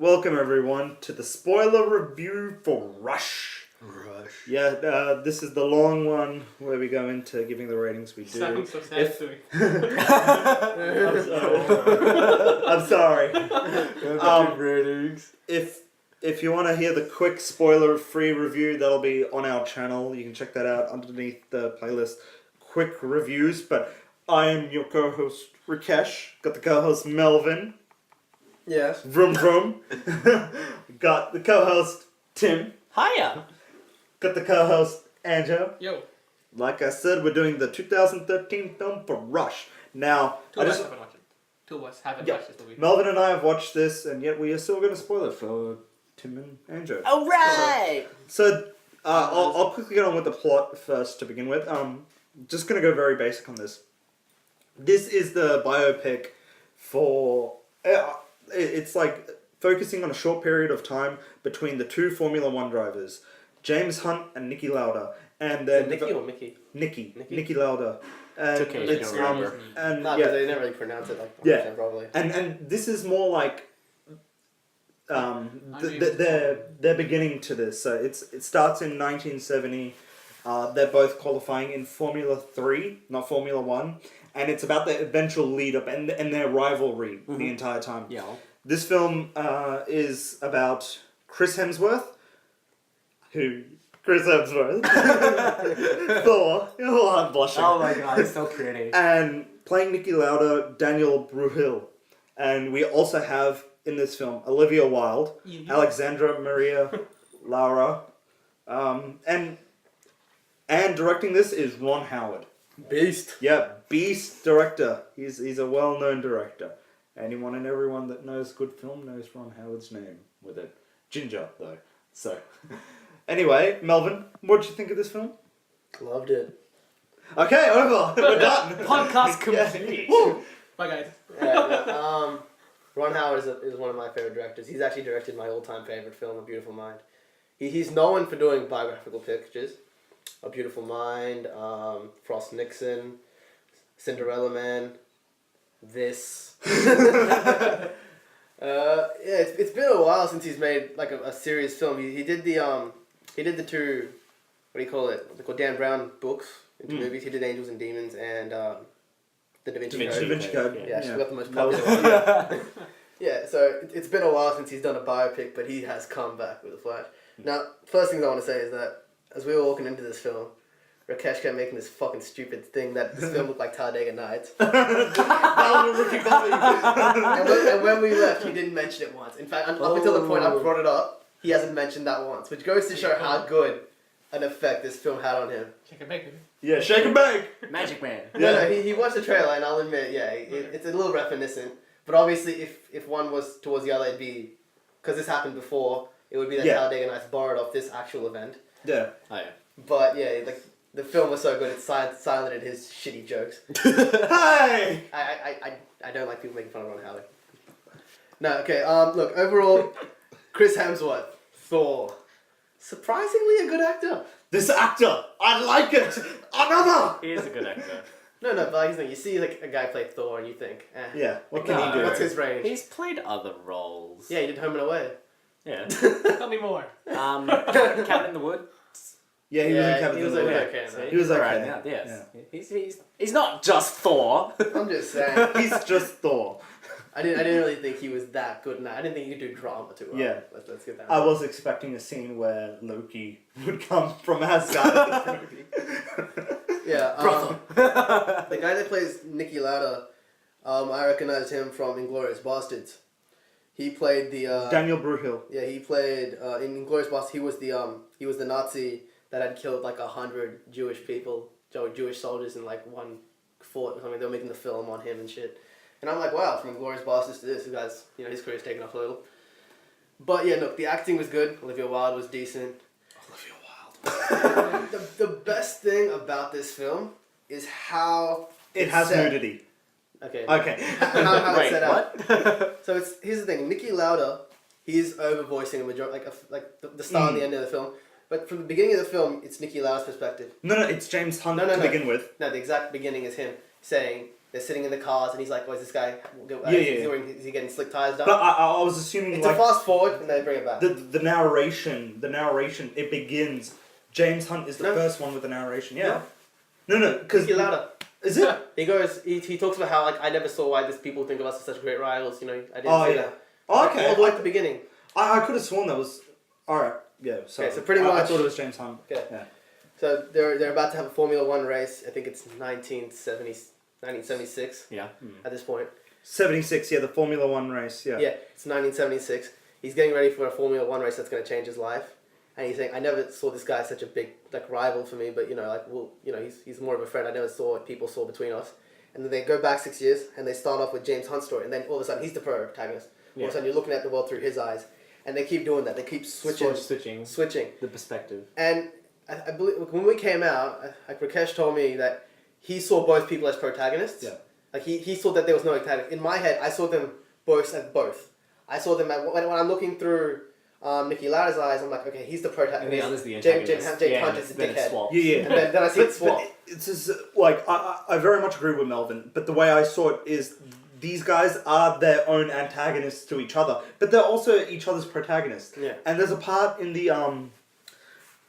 welcome everyone to the spoiler review for Rush. Yeah, this is the long one where we go into giving the ratings we do. Sounds so sad to me. I'm sorry. Ratings. If you want to hear the quick spoiler-free review, that'll be on our channel. You can check that out underneath the playlist, Quick Reviews. But I am your co-host, Rakesh. Got the co-host, Melvin. Yes. Vroom vroom. Got the co-host, Tim. Hiya! Got the co-host, Anjo. Yo. Like I said, we're doing the 2013 film for Rush. Now, Two of us haven't watched it. Two of us haven't watched this movie. Melvin and I have watched this, and yet we are still going to spoil it for Tim and Anjo. Alright! So, I'll quickly get on with the plot first to begin with. Just going to go very basic on this. This is the biopic for... it's like focusing on a short period of time between the two Formula One drivers, James Hunt and Niki Lauda. And then Niki or Mickey? Niki Lauda. And It's okay, you it's, don't remember. and No, yeah, they never really pronounce it like Yeah. probably. and this is more like they're beginning to this. So it starts in 1970. They're both qualifying in Formula 3, not Formula 1, and it's about the eventual lead up and their rivalry the entire time. Yeah. This film is about Chris Hemsworth, Thor. Oh, I'm blushing. Oh my god, it's so pretty. And playing Niki Lauda, Daniel Bruhil. And we also have in this film Olivia Wilde, Alexandra Maria Laura, and directing this is Ron Howard. Beast. Yeah, beast director. He's a well-known director. Anyone and everyone that knows good film knows Ron Howard's name with it. Ginger, though. So, anyway, Melvin, what did you think of this film? Loved it. Okay, over. We're done. Podcast complete. Woo. Bye, guys. Ron Howard is one of my favorite directors. He's actually directed my all-time favorite film, A Beautiful Mind. He's known for doing biographical pictures. A Beautiful Mind, Frost Nixon, Cinderella Man, this. It's been a while since he's made like a serious film. He did the two, what do you call it? They're called Dan Brown books into movies. He did Angels and Demons and the Da Vinci Code. Da Vinci Code. Yeah, she got the most That was popular one. Yeah, so it's been a while since he's done a biopic, but he has come back with a flash. Now, first thing I want to say is that as we were walking into this film, Rakesh kept making this fucking stupid thing that this film looked like Talladega Nights. That was a rookie copy. and when we left, he didn't mention it once. In fact, up until the point I brought it up, he hasn't mentioned that once, which goes to show how good an effect this film had on him. Shake it back, baby. Yeah, shake and bake. Magic Man. No, he watched the trailer, and I'll admit, it's a little reminiscent. But obviously, if one was towards the other, it'd be, because this happened before, it would be that Talladega Nights borrowed off this actual event. Yeah. Oh yeah. But yeah, like the film was so good, it silenced his shitty jokes. Hey! I don't like people making fun of Ron Howard. No, okay. Look, overall, Chris Hemsworth, Thor, surprisingly a good actor. This actor, I like it. Another. He is a good actor. No, but like, you see like a guy play Thor, and you think, Yeah. What can he do? what's his range? He's played other roles. Yeah, he did Home and Away. Yeah. Tell me more. Cabin in the Woods. Yeah, he was in Cabin he was in the Woods. okay. See? He was okay. Alright, yeah, yes. He's not just Thor. I'm just saying. He's just Thor. I didn't really think he was that good. I didn't think he could do drama too well. Yeah. Let's get that. I was expecting a scene where Loki would come from Asgard in this movie. Yeah. The guy that plays Niki Lauda, I recognized him from Inglourious Bastards. He played the Daniel Bruhil. Yeah, he played in Inglourious Bastards. He was the Nazi that had killed like 100 Jewish people, Jewish soldiers in like one fort or something. They were making the film on him and shit. And I'm like, wow, from Inglourious Bastards to this, the guy's, his career's taken off a little. But yeah, look, the acting was good. Olivia Wilde was decent. Olivia Wilde. The best thing about this film is how It has set. nudity. Okay. Okay. How it's Wait, set what? out. So here's the thing. Niki Lauda, he's over voicing a majority, like the start and the end of the film. But from the beginning of the film, it's Niki Lauda's perspective. No, it's James Hunt No. to begin with. No, the exact beginning is him saying, they're sitting in the cars, and he's like, "Oh, is this guy? Is he getting slick tires done?" But I was assuming it's like a fast forward, and they bring it back. the narration, it begins. James Hunt is the first one with the narration. Yeah. No, because Niki Lauda. Is it? He goes. He talks about how like I never saw why these people think of us as such great rivals. You know, I didn't see that. Oh, okay. All the way at the beginning. I could have sworn that was. All right. Yeah. Okay, so pretty I much. thought it was James Hunt. Okay. Yeah. So they're about to have a Formula One race. I think it's 1976. Yeah. At this point. 76. Yeah, the Formula One race. Yeah. Yeah, it's 1976. He's getting ready for a Formula One race that's going to change his life. And he's saying, I never saw this guy as such a big like rival for me, but he's more of a friend. I never saw what people saw between us. And then they go back 6 years, and they start off with James Hunt's story, and then all of a sudden he's the protagonist. All of a sudden you're looking at the world through his eyes, and they keep doing that. They keep switching the perspective. And I believe when we came out, like Rakesh told me that he saw both people as protagonists. Yeah. Like he saw that there was no antagonist. In my head, I saw them both as both. I saw them when I'm looking through Niki Lauda's eyes. I'm like, okay, he's the protagonist. And the other's the antagonist. James Hunt is the dickhead. Yeah. And then I see it swap. It's just, like I very much agree with Melvin, but the way I saw it is these guys are their own antagonists to each other, but they're also each other's protagonists. Yeah. And there's a part in the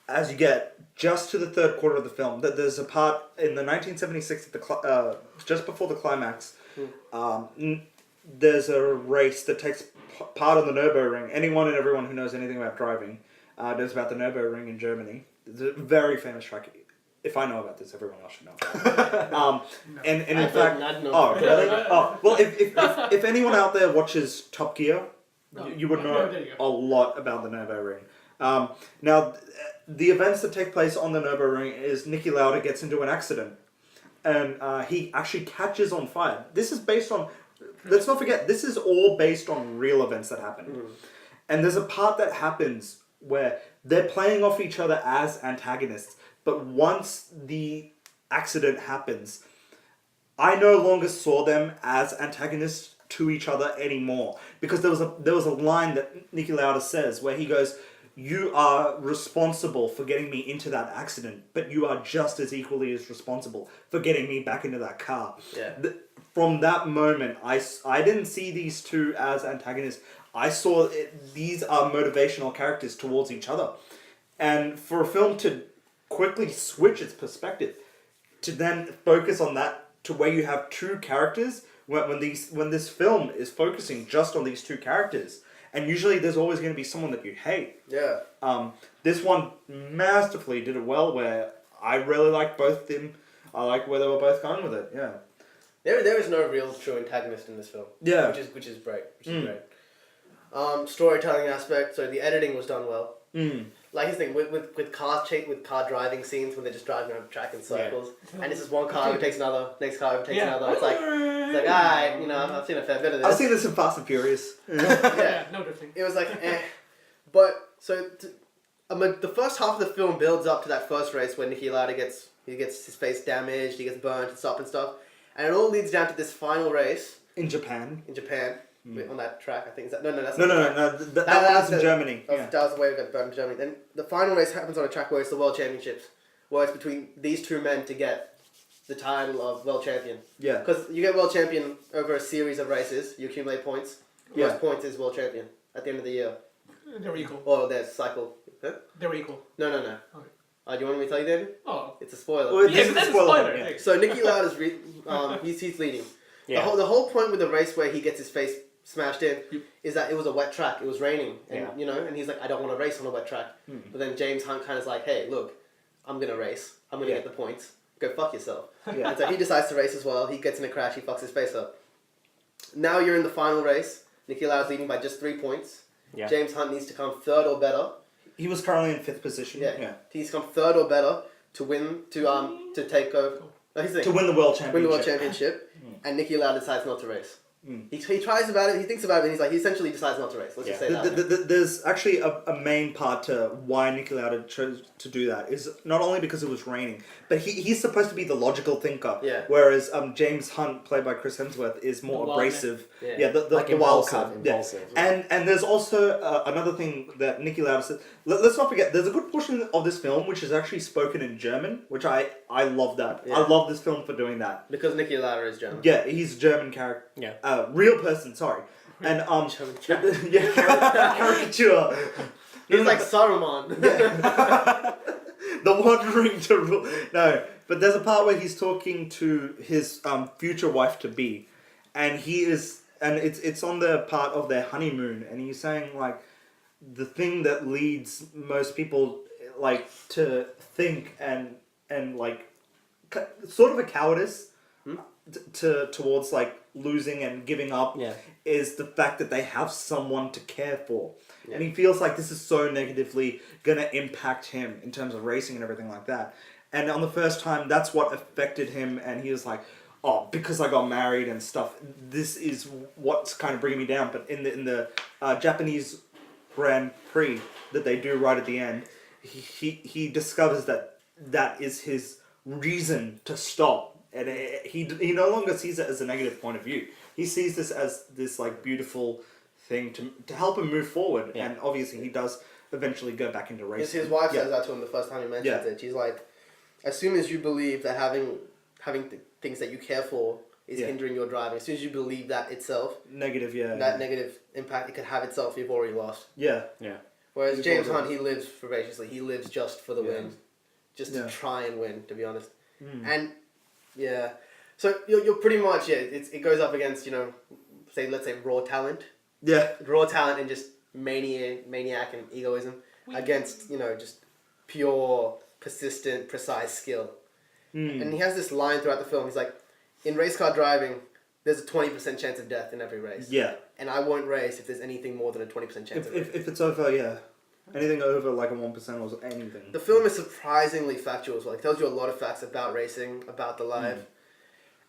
as you get just to the third quarter of the film, that there's a part in the 1976 at the just before the climax. There's a race that takes part on the Nürburgring. Anyone and everyone who knows anything about driving knows about the Nürburgring in Germany. It's a very famous track. If I know about this, everyone else should know. And in fact, oh really? Oh well, if anyone out there watches Top Gear, you would know a lot about the Nürburgring. Now, the events that take place on the Nürburgring is Niki Lauda gets into an accident, and he actually catches on fire. This is based on. Let's not forget, this is all based on real events that happened. And there's a part that happens where they're playing off each other as antagonists. But once the accident happens, I no longer saw them as antagonists to each other anymore. Because there was a line that Niki Lauda says where he goes, "You are responsible for getting me into that accident, but you are just as equally as responsible for getting me back into that car." Yeah. From that moment, I didn't see these two as antagonists. I saw these are motivational characters towards each other. And for a film to quickly switch its perspective, to then focus on that, to where you have two characters, when this film is focusing just on these two characters, and usually there's always going to be someone that you hate. Yeah. This one masterfully did it well, where I really liked both of them. I like where they were both going with it. Yeah. There is no real true antagonist in this film. Yeah. Which is great. Great. Storytelling aspect. So the editing was done well. Like his thing with car driving scenes when they're just driving around the track in circles, and it's just one car overtakes another, next car overtakes another. It's like alright, I've seen a fair bit of this. I've seen this in Fast and Furious. Yeah, no drifting. It was like but so the first half of the film builds up to that first race when Niki Lauda gets his face damaged, he gets burnt and stuff, and it all leads down to this final race in Japan. On that track, I think. Is that, no, that's no. That was in the, Germany. That was the way we got burned in Germany. Then the final race happens on a track where it's the World Championships, where it's between these two men to get the title of World Champion. Yeah. Because you get World Champion over a series of races, you accumulate points. Most points is World Champion at the end of the year. They're equal. Or there's cycle. Huh? They're equal. No. Okay. Do you want me to tell you, David? Oh. It's a spoiler. Well, Yeah, that's a spoiler. Yeah. So Niki Lauda's he's leading. Yeah. The whole point with the race where he gets his face smashed in is that it was a wet track. It was raining, and and he's like, I don't want to race on a wet track. But then James Hunt kind of is like, hey, look, I'm gonna race. I'm gonna get the points. Go fuck yourself. Yeah. And so he decides to race as well. He gets in a crash. He fucks his face up. Now you're in the final race. Niki Lauda's leading by just 3 points. Yeah. James Hunt needs to come third or better. He was currently in 5th position. Yeah. He needs to come third or better to win to take over. To win the world championship. Win the world championship. And Niki Lauda decides not to race. He tries about it, he thinks about it, and he's like, he essentially decides not to race. Let's just say that. There's actually a main part to why Niki Lauda chose to do that. Is not only because it was raining, but he's supposed to be the logical thinker. Yeah. Whereas James Hunt, played by Chris Hemsworth, is more The abrasive. Yeah. The wild impulsive, card. impulsive. Yeah. And there's also another thing that Niki Lauda said. Let's not forget, there's a good portion of this film which is actually spoken in German, which I love that. Yeah. I love this film for doing that. Because Niki Lauda is German. Yeah, he's a German character. Yeah. Real person, sorry. And German yeah, caricature. He's like Saruman. The wandering to rule. No, but there's a part where he's talking to his future wife to be, and it's on the part of their honeymoon, and he's saying like the thing that leads most people like to think and like sort of a cowardice towards like losing and giving up is the fact that they have someone to care for. Yeah. And he feels like this is so negatively gonna impact him in terms of racing and everything like that. And on the first time, that's what affected him, and he was like, "Oh, because I got married and stuff, this is what's kind of bringing me down." But in the Japanese Grand Prix that they do right at the end, he discovers that is his reason to stop. And he no longer sees it as a negative point of view. He sees this as this like beautiful thing to help him move forward. Yeah. And obviously he does eventually go back into racing. His wife says that to him the first time he mentions it. She's like, as soon as you believe that having things that you care for is hindering your driving, as soon as you believe that itself, negative impact it could have itself, you've already lost. Yeah. Yeah. Whereas James Hunt, he lives voraciously. He lives just for the win, just to try and win. To be honest, and. Yeah, so you're pretty much it goes up against let's say raw talent. Yeah, raw talent and just maniac and egoism against just pure persistent precise skill. And he has this line throughout the film. He's like, in race car driving, there's a 20% chance of death in every race. Yeah, and I won't race if there's anything more than a 20% chance. If it's over, anything over like a 1% or anything. The film is surprisingly factual as well. It tells you a lot of facts about racing, about the life.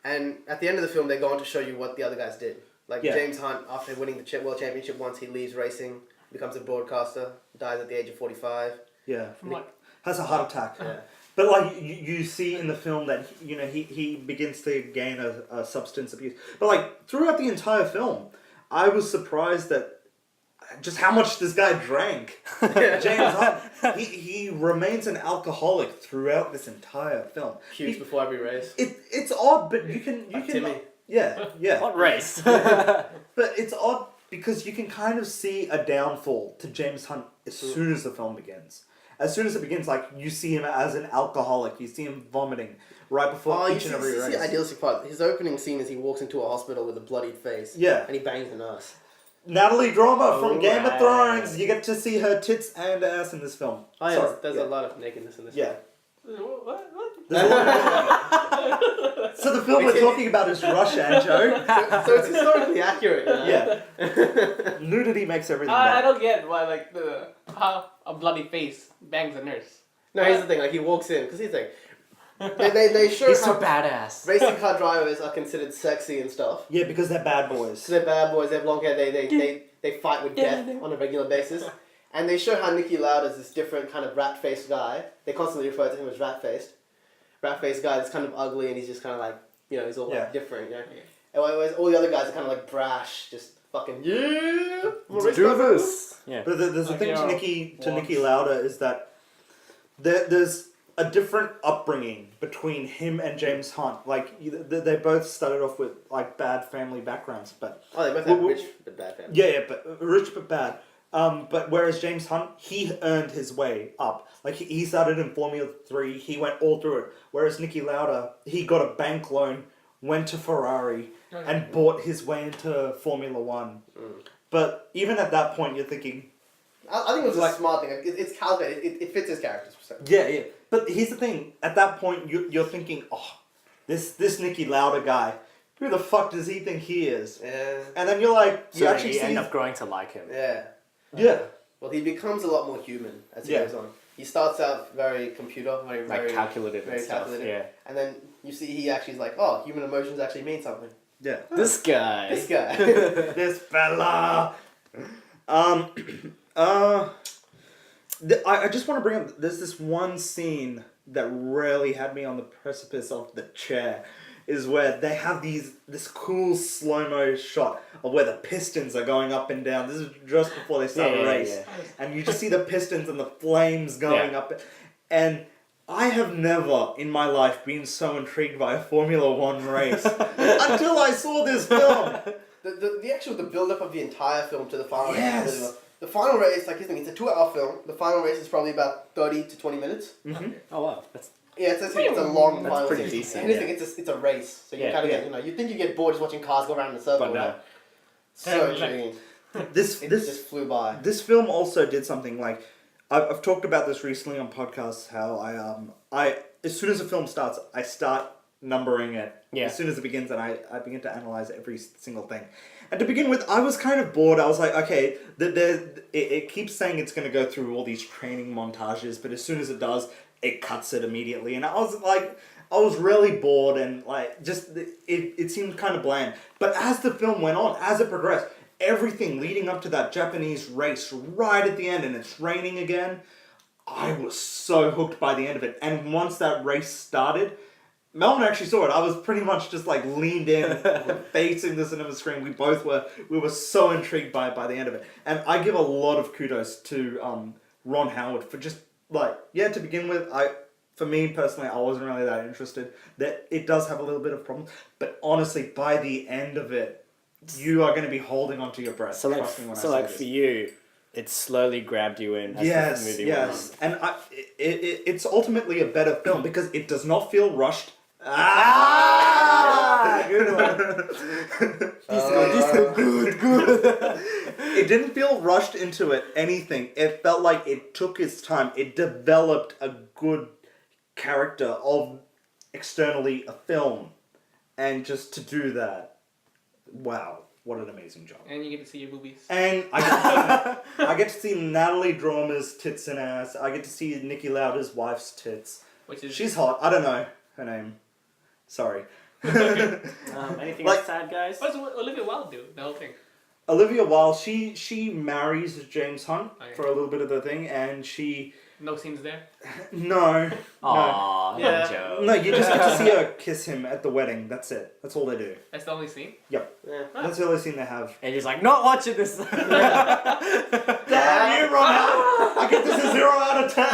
And at the end of the film, they go on to show you what the other guys did. Like James Hunt, after winning the World Championship once, he leaves racing, becomes a broadcaster, dies at the age of 45. Yeah. Has a heart attack. Yeah. But like you see in the film that he begins to gain a substance abuse. But like throughout the entire film, I was surprised that just how much this guy drank. James Hunt, he remains an alcoholic throughout this entire film. Huge before every race. It's odd, but you can Timmy. Yeah. What race? But it's odd because you can kind of see a downfall to James Hunt as soon as the film begins. As soon as it begins, like you see him as an alcoholic, you see him vomiting right before each and every race. The idealistic part. His opening scene is he walks into a hospital with a bloodied face. Yeah. And he bangs a nurse. Natalie Drama from Game of Thrones. You get to see her tits and ass in this film. Oh yeah, there's a lot of nakedness in this film. What? So the film we're talking about is Russia, Joe. So it's historically accurate. Yeah. Nudity makes everything bad. I don't get why how a bloody face bangs a nurse. No, here's the thing. Like he walks in because he's like. They show He's how so badass. Racing car drivers are considered sexy and stuff. Yeah, because they're bad boys. So they're bad boys. They have long hair. They fight with death on a regular basis. And they show how Niki Lauda is this different kind of rat-faced guy. They constantly refer to him as rat-faced. Rat-faced guy that's kind of ugly and he's just kind of like, he's all like different, And whereas all the other guys are kind of like brash, just fucking, Let's do this. Yeah. But there's a thing to Niki Lauda is that there's a different upbringing between him and James Hunt. Like they both started off with like bad family backgrounds, but they both have rich but bad families. Yeah, but rich but bad. But whereas James Hunt, he earned his way up. Like he started in Formula 3, he went all through it. Whereas Niki Lauda, he got a bank loan, went to Ferrari, and bought his way into Formula 1. But even at that point, you're thinking, I think it was a smart thing. It's calculated. It fits his character. Yeah. But here's the thing. At that point, you're thinking, this Niki Lauda guy, who the fuck does he think he is? Yeah. And then you're like, you end up growing to like him. Yeah. Yeah. Well, he becomes a lot more human as he goes on. He starts out very computer, very calculative, very and stuff. calculative. Yeah. And then you see he actually is like, human emotions actually mean something. Yeah. This guy. This guy. This fella. Um. I just want to bring up. There's this one scene that really had me on the precipice of the chair. Is where they have this cool slow-mo shot of where the pistons are going up and down. This is just before they start the race. And you just see the pistons and the flames going up. And I have never in my life been so intrigued by a Formula One race until I saw this film. The build-up of the entire film to the final Yes. race. The final race, like it's a 2-hour film. The final race is probably about 30 to 20 minutes. Mm-hmm. Oh wow, that's Yeah, it's a long That's final pretty race. decent, Anything, yeah. it's a race. So you Yeah, kind of yeah. get, you think you get bored just watching cars go around in a circle, But no. right? So intriguing. This It this just flew by. This film also did something like I've talked about this recently on podcasts. How I as soon as a film starts, I start numbering it. Yeah. As soon as it begins, and I begin to analyze every single thing. And to begin with, I was kind of bored. I was like, okay, it keeps saying it's going to go through all these training montages, but as soon as it does, it cuts it immediately. And I was really bored, and like just it seemed kind of bland. But as the film went on, as it progressed, everything leading up to that Japanese race right at the end, and it's raining again, I was so hooked by the end of it. And once that race started, Melvin actually saw it. I was pretty much just like leaned in, facing the cinema screen. We were so intrigued by the end of it. And I give a lot of kudos to Ron Howard for just to begin with, for me personally, I wasn't really that interested. That it does have a little bit of problem, but honestly, by the end of it, you are going to be holding onto your breath. so like Trust me when I so say like this. for you, it slowly grabbed you in as Yes, the movie yes, went and it's ultimately a better film because it does not feel rushed. Good one. Good. It didn't feel rushed into anything. It felt like it took its time. It developed a good character of externally a film, and just to do that, wow, what an amazing job. And you get to see your boobies. And I get to see Natalie Dormer's tits and ass. I get to see Niki Lauda's wife's tits. Which is She's hot. I don't know her name. Sorry. Anything Like- else sad, guys? What's Olivia Wilde do? The whole thing. Olivia Wilde, she marries James Hunt Okay. for a little bit of the thing, and she No scenes there. no. Aww, Yeah. Joe. No, you just get to see her kiss him at the wedding. That's it. That's all they do. That's the only scene. Yeah. That's the only scene they have. And he's like, not watching this. Damn you, Ron Howard! I get this a 0 out of 10.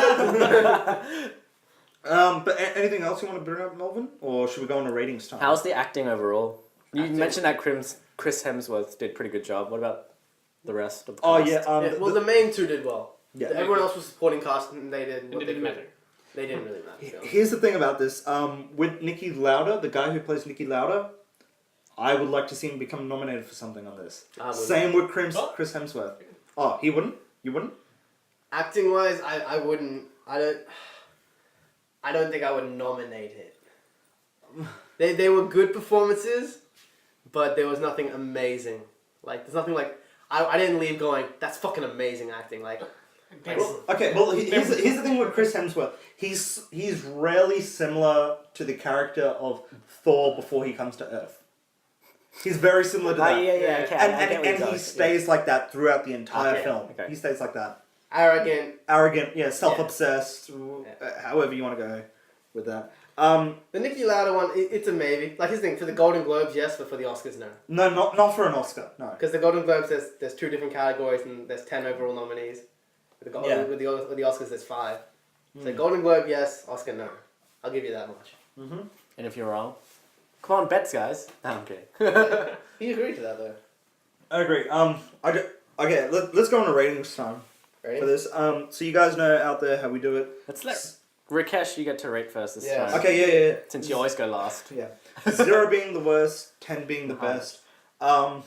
But anything else you want to bring up, Melvin, or should we go on a ratings time? How's the acting overall? You mentioned that Chris Hemsworth did a pretty good job. What about the rest of the Oh cast? yeah. Well, the main two did well. Yeah. Everyone else was supporting cast, and they did It what they didn't could. matter. They didn't really matter. So. Here's the thing about this. With Niki Lauda, the guy who plays Niki Lauda, I would like to see him become nominated for something on this. I wouldn't. Same with Chris Oh. Hemsworth. Oh, he wouldn't? You wouldn't? Acting wise, I wouldn't. I don't think I would nominate it. They were good performances, but there was nothing amazing. Like there's nothing like I didn't leave going, that's fucking amazing acting. Like Well, okay, well, here's the thing with Chris Hemsworth. He's rarely similar to the character of Thor before he comes to Earth. He's very similar to that. Oh, yeah, okay. I get what And you're he going. stays like that throughout the entire Okay, film. okay. He stays like that. arrogant. Arrogant, yeah, self-obsessed, Yeah. however you want to go with that. The Niki Lauda one, it's a maybe. Like his thing for the Golden Globes, yes, but for the Oscars, no. No, not for an Oscar, no. Because the Golden Globes, there's 2 different categories and there's 10 overall nominees. With the, Yeah. with the Oscars, there's 5. So Golden Globe, yes. Oscar, no. I'll give you that much. Mm-hmm. And if you're wrong, come on, bets, guys. No, I'm kidding. He agreed to that though. I agree. Okay, let's go on a ratings time Ready? for this. So you guys know out there how we do it. Let's let Rakesh, you get to rate first this Yeah. time. Okay, yeah. Since you always go last. Yeah. 0 being the worst, 10 being the Uh-huh. best. I'm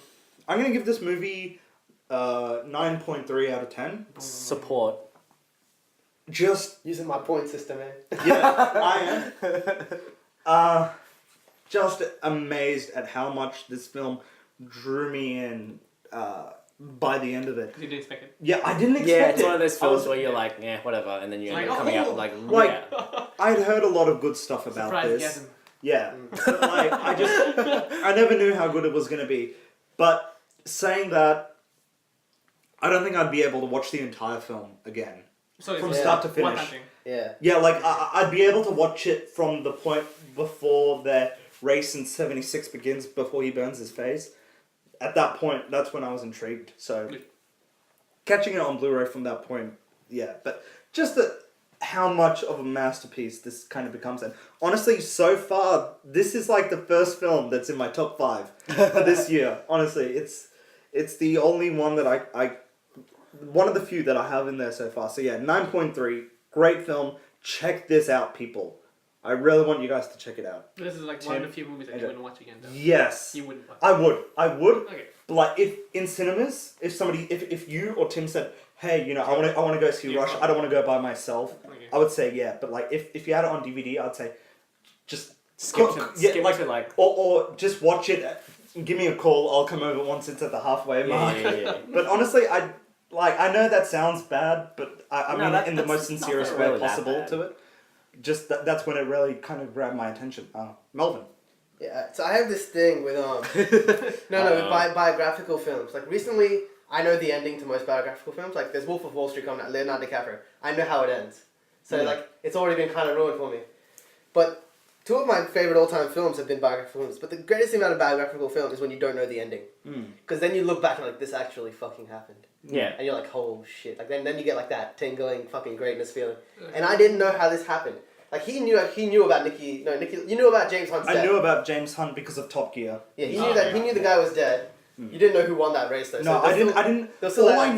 going to give this movie 9.3 out of 10. Support. Just, Using my point system, eh? yeah, I am. Just amazed at how much this film drew me in by the end of it. Because you didn't expect it. Yeah, I didn't expect Yeah, it. it's one of those I films was- where you're like, yeah, whatever, and then you end Like, up coming oh. out like, Like, yeah. I'd heard a lot of good stuff about Surprise this. gasm. Yeah. But, like, I never knew how good it was going to be. But saying that, I don't think I'd be able to watch the entire film again. So From it's start to one finish. touching. Yeah. Yeah, like, I'd be able to watch it from the point before their race in 76 begins, before he burns his face. At that point, that's when I was intrigued. So, catching it on Blu-ray from that point, yeah. But just how much of a masterpiece this kind of becomes. And honestly, so far, this is like the first film that's in my top 5 for this year. Honestly, it's the only one that I one of the few that I have in there so far. So yeah, 9.3, great film. Check this out, people. I really want you guys to check it out. This is like one of the few movies that you wouldn't watch again, though. Yes. You wouldn't watch. I would. Okay. But like, if in cinemas, if you or Tim said, hey, you know, I want to go see Rush, I don't want to go by myself, Okay. I would say yeah. But like, if you had it on DVD, I'd say just Skip like, to like. or just watch it. Give me a call. I'll come over once it's at the halfway mark. Yeah. But honestly, I know that sounds bad, but I No, mean in the that's most sincerest not way really that possible bad. to it. Just that's when it really kind of grabbed my attention. Melvin. Yeah, so I have this thing with with biographical films. Like recently, I know the ending to most biographical films. Like there's Wolf of Wall Street coming out, Leonardo DiCaprio. I know how it ends, so like it's already been kind of ruined for me. But two of my favorite all-time films have been biographical films. But the greatest thing about a biographical film is when you don't know the ending, because then you look back and like this actually fucking happened, Yeah. and you're like, oh shit! Like then you get like that tingling fucking greatness feeling. And I didn't know how this happened. Like he knew about Niki. No, Niki. You knew about James Hunt's death. I knew about James Hunt because of Top Gear. Yeah, he knew that. He knew the guy was dead. You didn't know who won that race though. No, so I didn't. there's still All that I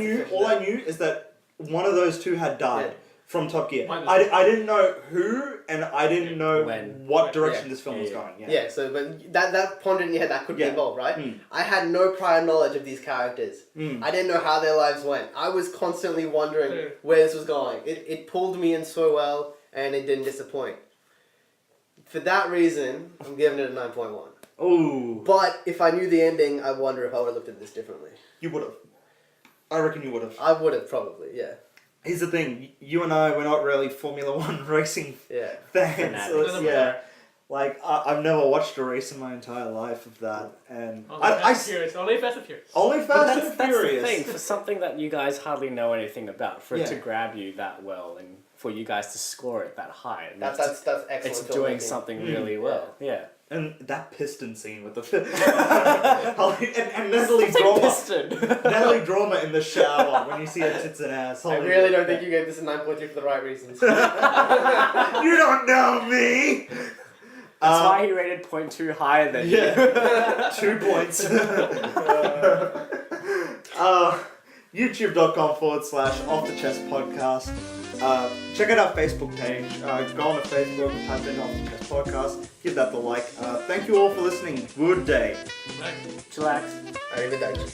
knew is that one of those two had died Yeah. from Top Gear. Mine I didn't know who, and I didn't know When. what direction Yeah. this film was going. Yeah. So but that pondered in your head that could be Yeah. involved, right? Mm. I had no prior knowledge of these characters. I didn't know how their lives went. I was constantly wondering Yeah. where this was going. It pulled me in so well, and it didn't disappoint. For that reason, I'm giving it a 9.1. Oh, But if I knew the ending, I wonder if I would have looked at this differently. you would have. I reckon you would have. I would have probably, yeah. Here's the thing: you and I, we're not really Formula One racing Yeah. fans. Fanatics. So it's- yeah, like I've never watched a race in my entire life of that, and I Furious. Only Fast and Furious. only But Fast that's and the Furious. thing, for something that you guys hardly know anything about, for it to Yeah. grab you that well and for you guys to score it that high. And That's excellent. it's doing filmmaking. something really well. Yeah. And that piston scene with the and Natalie Drama, Piston. Natalie Drama in the shower when you see her tits and ass. I Holy really don't shit. think you gave this a 9.3 for the right reasons. You don't know me. That's why he rated 0.2 higher than you. Yeah, 2 points. YouTube.com/offthechesspodcast. Check out our Facebook page. Go on to Facebook, type in Off the Chest Podcast. Give that the like. Thank you all for listening. Good day. Right. Chillax. Arrivederci.